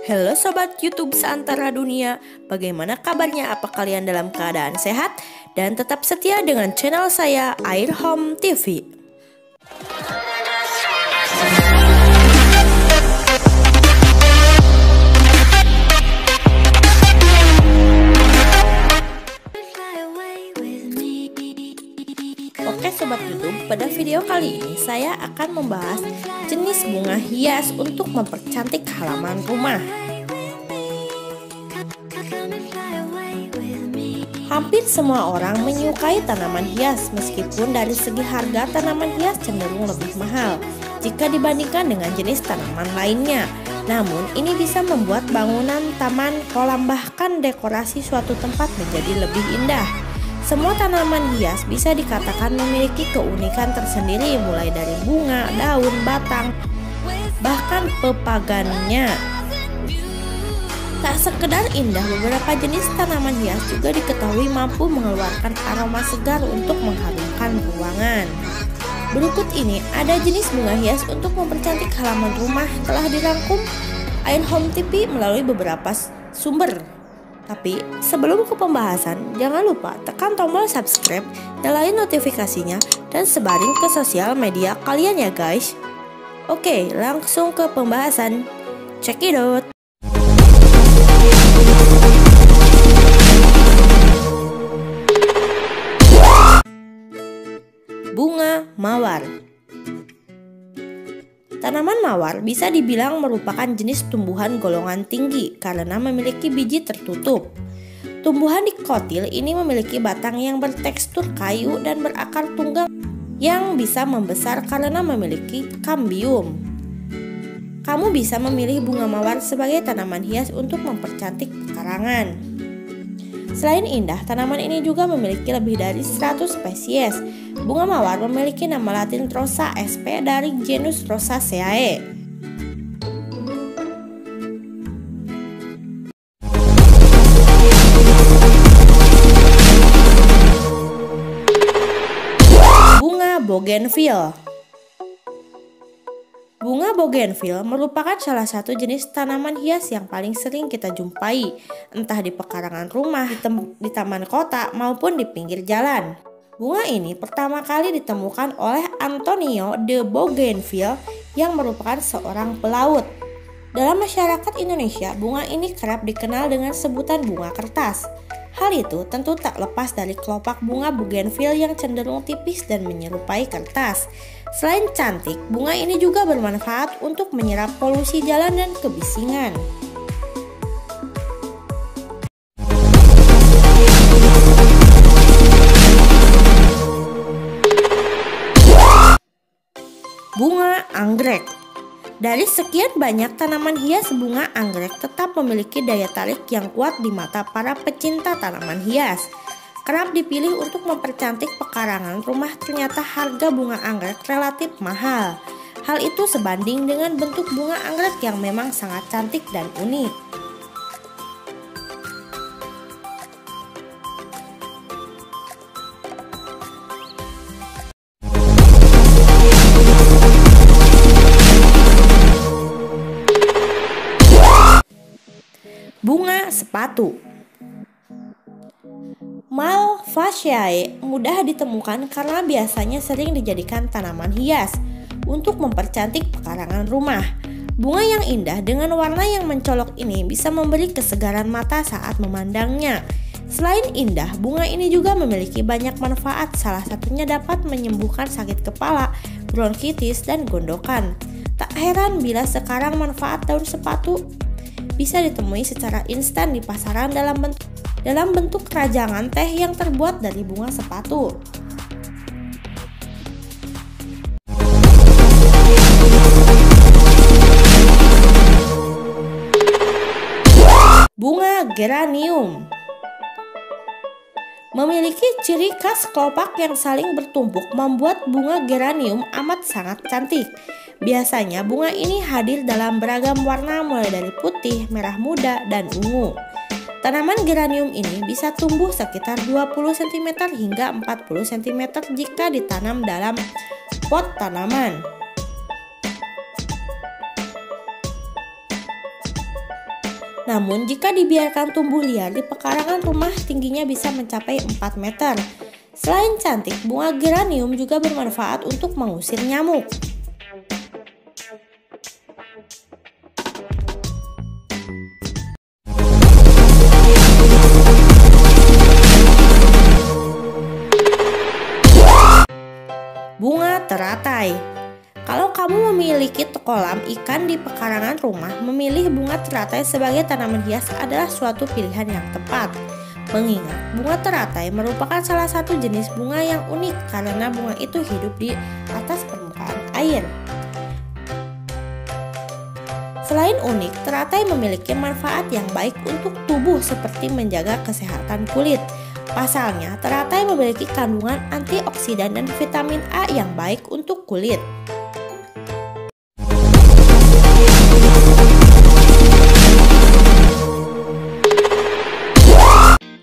Halo Sobat YouTube seantara dunia, bagaimana kabarnya? Apa kalian dalam keadaan sehat? Dan tetap setia dengan channel saya, Air Home TV. Oke Sobat YouTube, pada video kali ini saya akan membahas jenis bunga hias untuk mempercantik halaman rumah. Hampir semua orang menyukai tanaman hias, meskipun dari segi harga tanaman hias cenderung lebih mahal jika dibandingkan dengan jenis tanaman lainnya. Namun ini bisa membuat bangunan, taman, kolam, bahkan dekorasi suatu tempat menjadi lebih indah. Semua tanaman hias bisa dikatakan memiliki keunikan tersendiri, mulai dari bunga, daun, batang, bahkan pepagannya. Tak sekedar indah, beberapa jenis tanaman hias juga diketahui mampu mengeluarkan aroma segar untuk mengharumkan ruangan. Berikut ini ada jenis bunga hias untuk mempercantik halaman rumah telah dirangkum Air Home TV melalui beberapa sumber. Tapi sebelum ke pembahasan, jangan lupa tekan tombol subscribe, nyalain notifikasinya, dan sebarin ke sosial media kalian ya guys. Oke, langsung ke pembahasan. Check it out. Bunga mawar. Tanaman mawar bisa dibilang merupakan jenis tumbuhan golongan tinggi karena memiliki biji tertutup. Tumbuhan dikotil ini memiliki batang yang bertekstur kayu dan berakar tunggang yang bisa membesar karena memiliki kambium. Kamu bisa memilih bunga mawar sebagai tanaman hias untuk mempercantik pekarangan. Selain indah, tanaman ini juga memiliki lebih dari 100 spesies. Bunga mawar memiliki nama latin Rosa sp dari genus Rosaceae. Bunga bougainville. Bunga bougainville merupakan salah satu jenis tanaman hias yang paling sering kita jumpai, entah di pekarangan rumah, di taman kota, maupun di pinggir jalan. Bunga ini pertama kali ditemukan oleh Antonio de Bougainville yang merupakan seorang pelaut. Dalam masyarakat Indonesia, bunga ini kerap dikenal dengan sebutan bunga kertas. Hal itu tentu tak lepas dari kelopak bunga bougainville yang cenderung tipis dan menyerupai kertas. Selain cantik, bunga ini juga bermanfaat untuk menyerap polusi jalan dan kebisingan. Bunga anggrek. Dari sekian banyak tanaman hias, bunga anggrek tetap memiliki daya tarik yang kuat di mata para pecinta tanaman hias. Kerap dipilih untuk mempercantik pekarangan rumah, ternyata harga bunga anggrek relatif mahal. Hal itu sebanding dengan bentuk bunga anggrek yang memang sangat cantik dan unik. Bunga sepatu. Malvaceae mudah ditemukan karena biasanya sering dijadikan tanaman hias untuk mempercantik pekarangan rumah. Bunga yang indah dengan warna yang mencolok ini bisa memberi kesegaran mata saat memandangnya. Selain indah, bunga ini juga memiliki banyak manfaat, salah satunya dapat menyembuhkan sakit kepala, bronkitis, dan gondokan. Tak heran bila sekarang manfaat daun sepatu bisa ditemui secara instan di pasaran dalam bentuk rajangan teh yang terbuat dari bunga sepatu. Bunga geranium memiliki ciri khas kelopak yang saling bertumpuk membuat bunga geranium amat sangat cantik. Biasanya bunga ini hadir dalam beragam warna mulai dari putih, merah muda, dan ungu. Tanaman geranium ini bisa tumbuh sekitar 20 cm hingga 40 cm jika ditanam dalam pot tanaman. Namun jika dibiarkan tumbuh liar di pekarangan rumah, tingginya bisa mencapai 4 meter. Selain cantik, bunga geranium juga bermanfaat untuk mengusir nyamuk. Bunga teratai. Kalau kamu memiliki kolam ikan di pekarangan rumah, memilih bunga teratai sebagai tanaman hias adalah suatu pilihan yang tepat. Mengingat bunga teratai merupakan salah satu jenis bunga yang unik karena bunga itu hidup di atas permukaan air. Selain unik, teratai memiliki manfaat yang baik untuk tubuh seperti menjaga kesehatan kulit. Pasalnya, teratai memiliki kandungan antioksidan dan vitamin A yang baik untuk kulit.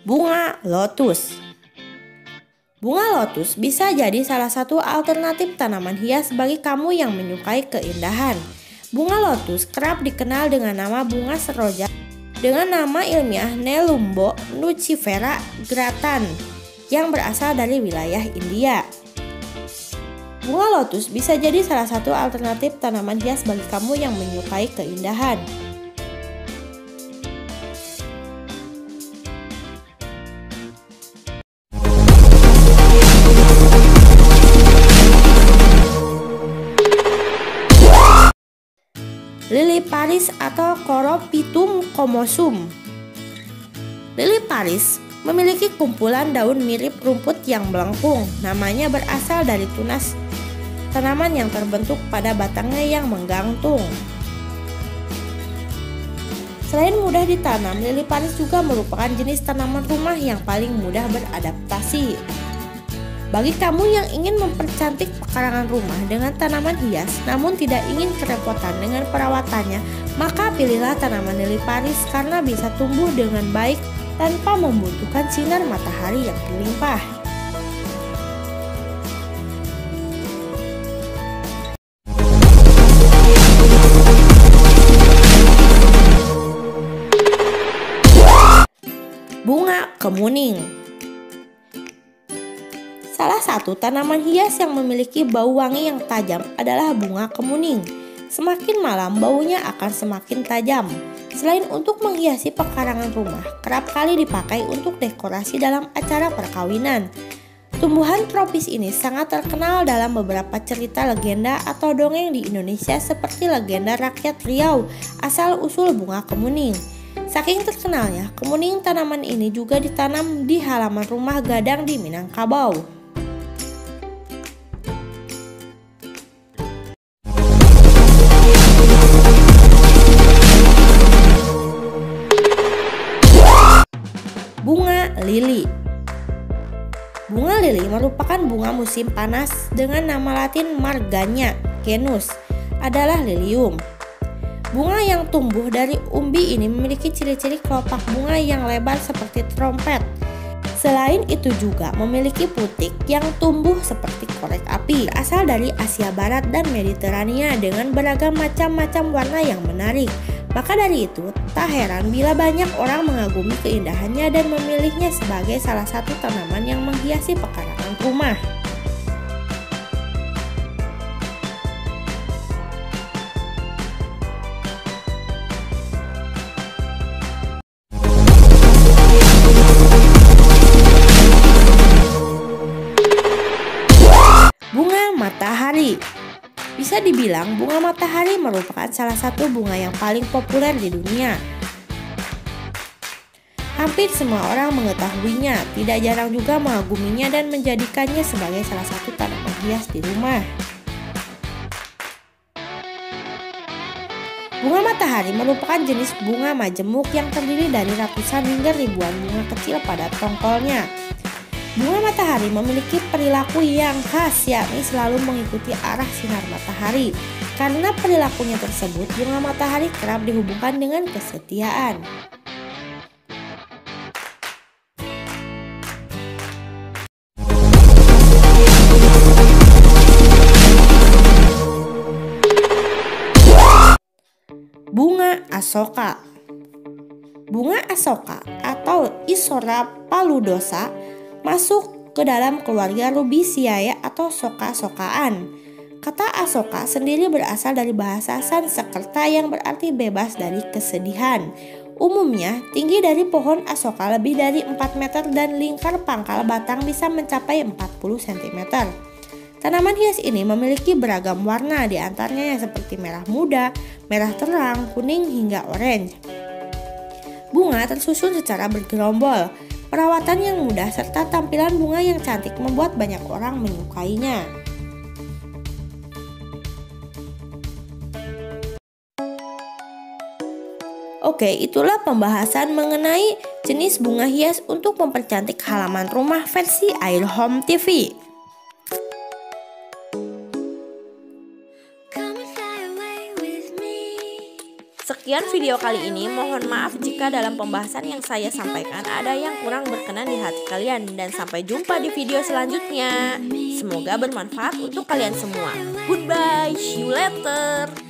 Bunga lotus. Bunga lotus bisa jadi salah satu alternatif tanaman hias bagi kamu yang menyukai keindahan. Bunga lotus kerap dikenal dengan nama bunga seroja dengan nama ilmiah Nelumbo nucifera gratan yang berasal dari wilayah India. Bunga lotus bisa jadi salah satu alternatif tanaman hias bagi kamu yang menyukai keindahan. Lili Paris atau Corophytum comosum. Lili Paris memiliki kumpulan daun mirip rumput yang melengkung. Namanya berasal dari tunas tanaman yang terbentuk pada batangnya yang menggantung. Selain mudah ditanam, lili Paris juga merupakan jenis tanaman rumah yang paling mudah beradaptasi. Bagi kamu yang ingin mempercantik pekarangan rumah dengan tanaman hias namun tidak ingin kerepotan dengan perawatannya, maka pilihlah tanaman lili Paris karena bisa tumbuh dengan baik tanpa membutuhkan sinar matahari yang berlimpah. Bunga kemuning. Salah satu tanaman hias yang memiliki bau wangi yang tajam adalah bunga kemuning. Semakin malam baunya akan semakin tajam. Selain untuk menghiasi pekarangan rumah, kerap kali dipakai untuk dekorasi dalam acara perkawinan. Tumbuhan tropis ini sangat terkenal dalam beberapa cerita legenda atau dongeng di Indonesia seperti legenda rakyat Riau asal-usul bunga kemuning. Saking terkenalnya, kemuning tanaman ini juga ditanam di halaman rumah gadang di Minangkabau. Bunga lili. Bunga lili merupakan bunga musim panas dengan nama latin Marganya genus adalah lilium. Bunga yang tumbuh dari umbi ini memiliki ciri-ciri kelopak bunga yang lebar seperti trompet. Selain itu juga memiliki putik yang tumbuh seperti korek api. Berasal dari Asia Barat dan Mediterania dengan beragam macam-macam warna yang menarik. Maka dari itu, tak heran bila banyak orang mengagumi keindahannya dan memilihnya sebagai salah satu tanaman yang menghiasi pekarangan rumah. Bunga matahari. Bisa dibilang bunga matahari merupakan salah satu bunga yang paling populer di dunia. Hampir semua orang mengetahuinya, tidak jarang juga mengaguminya dan menjadikannya sebagai salah satu tanaman hias di rumah. Bunga matahari merupakan jenis bunga majemuk yang terdiri dari ratusan hingga ribuan bunga kecil pada tongkolnya. Bunga matahari memiliki perilaku yang khas, yakni selalu mengikuti arah sinar matahari. Karena perilakunya tersebut, bunga matahari kerap dihubungkan dengan kesetiaan. Bunga asoka. Bunga asoka atau Isora paludosa masuk ke dalam keluarga Rubiaceae atau soka-sokaan. Kata asoka sendiri berasal dari bahasa Sanskerta yang berarti bebas dari kesedihan. Umumnya, tinggi dari pohon asoka lebih dari 4 meter dan lingkar pangkal batang bisa mencapai 40 cm. Tanaman hias ini memiliki beragam warna, di antaranya seperti merah muda, merah terang, kuning hingga orange. Bunga tersusun secara bergerombol. Perawatan yang mudah serta tampilan bunga yang cantik membuat banyak orang menyukainya. Oke, itulah pembahasan mengenai jenis bunga hias untuk mempercantik halaman rumah versi Air Home TV. Sekian video kali ini, mohon maaf jika dalam pembahasan yang saya sampaikan ada yang kurang berkenan di hati kalian, dan sampai jumpa di video selanjutnya. Semoga bermanfaat untuk kalian semua. Goodbye, see you later.